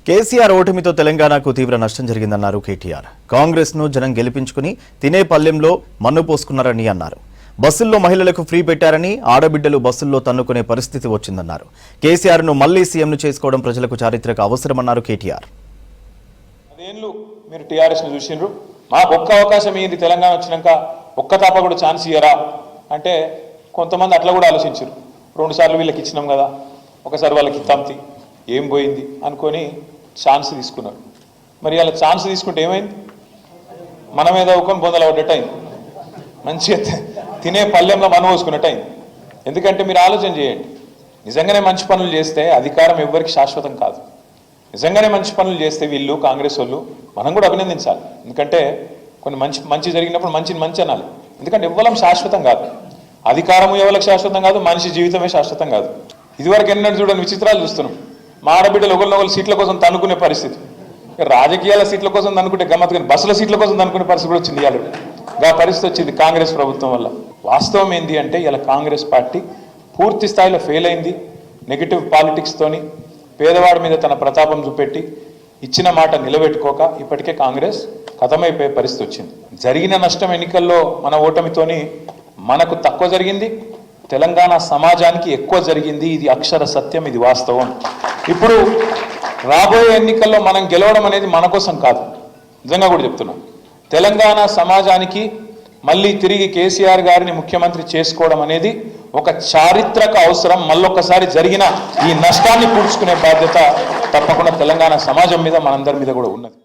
కేసీఆర్ ఓటమితో తెలంగాణకు తీవ్ర నష్టం జరిగిందన్నారు కేటీఆర్. కాంగ్రెస్ ను జనం గెలిపించుకుని తినే పల్లెంలో మన్ను పోసుకున్నారని అన్నారు. బస్సుల్లో మహిళలకు ఫ్రీ పెట్టారని, ఆడబిడ్డలు బస్సుల్లో తన్నుకునే పరిస్థితి వచ్చిందన్నారు. కేసీఆర్ ను మళ్లీ సీఎంను చేసుకోవడం ప్రజలకు చారిత్రక అవసరమన్నారు కేటీఆర్. అదేండ్లు మీరు టీఆర్ఎస్ ను చూసిండ్రు, మాకు ఒక్క అవకాశం ఏంది తెలంగాణ వచ్చినాక ఒక్క తాప కూడా ఛాన్స్ ఇయ్యరా అంటే కొంతమంది అట్లా కూడా ఆలోచించారు. 2 సార్లు వీళ్ళకి ఇచ్చినాం కదా, ఒకసారి వాళ్ళకి ఇస్తాంతి ఏం పోయింది అనుకొని ఛాన్స్ తీసుకున్నారు. మరి అలా ఛాన్స్ తీసుకుంటే ఏమైంది? మన మీద ఒక్కొని బొందలు పడ్డట్టు అయింది, మంచిగా తినే పల్లెంలో మనం పోసుకున్నట్టు అయింది. ఎందుకంటే మీరు ఆలోచన చేయండి, నిజంగానే మంచి పనులు చేస్తే అధికారం ఎవ్వరికి శాశ్వతం కాదు. నిజంగానే మంచి పనులు చేస్తే వీళ్ళు కాంగ్రెస్ వాళ్ళు మనం కూడా అభినందించాలి. ఎందుకంటే కొన్ని మంచి జరిగినప్పుడు మంచి అనాలి. ఎందుకంటే ఎవ్వరం శాశ్వతం కాదు, అధికారము ఎవరికి శాశ్వతం కాదు, మనిషి జీవితమే శాశ్వతం కాదు. ఇదివరకు ఎన్నడూ చూడని విచిత్రాలు చూస్తున్నాం. మా ఆడబిడ్డలు ఒకరినొకరు సీట్ల కోసం తనుకునే పరిస్థితి, రాజకీయాల సీట్ల కోసం తనుకుంటే గమ్మత్, కానీ బస్సుల సీట్ల కోసం తనుకునే పరిస్థితి కూడా వచ్చింది. ఇవాళ ఆ పరిస్థితి వచ్చింది కాంగ్రెస్ ప్రభుత్వం వల్ల. వాస్తవం ఏంటి అంటే ఇలా కాంగ్రెస్ పార్టీ పూర్తి స్థాయిలో ఫెయిల్ అయింది. నెగిటివ్ పాలిటిక్స్తోని పేదవాడి మీద తన ప్రతాపం చూపెట్టి ఇచ్చిన మాట నిలబెట్టుకోక ఇప్పటికే కాంగ్రెస్ ఖతమైపోయే పరిస్థితి వచ్చింది. జరిగిన నష్టం ఎన్నికల్లో మన ఓటమితోని మనకు తక్కువ జరిగింది, తెలంగాణ సమాజానికి ఎక్కువ జరిగింది. ఇది అక్షర సత్యం, ఇది వాస్తవం. ఇప్పుడు రాబోయే ఎన్నికల్లో మనం గెలవడం అనేది మన కోసం కాదు, నిజంగా కూడా చెప్తున్నాం. తెలంగాణ సమాజానికి మళ్ళీ తిరిగి కేసీఆర్ గారిని ముఖ్యమంత్రి చేసుకోవడం అనేది ఒక చారిత్రక అవసరం. మళ్ళొక్కసారి జరిగిన ఈ నష్టాన్ని పూడ్చుకునే బాధ్యత తప్పకుండా తెలంగాణ సమాజం మీద, మనందరి మీద కూడా ఉన్నది.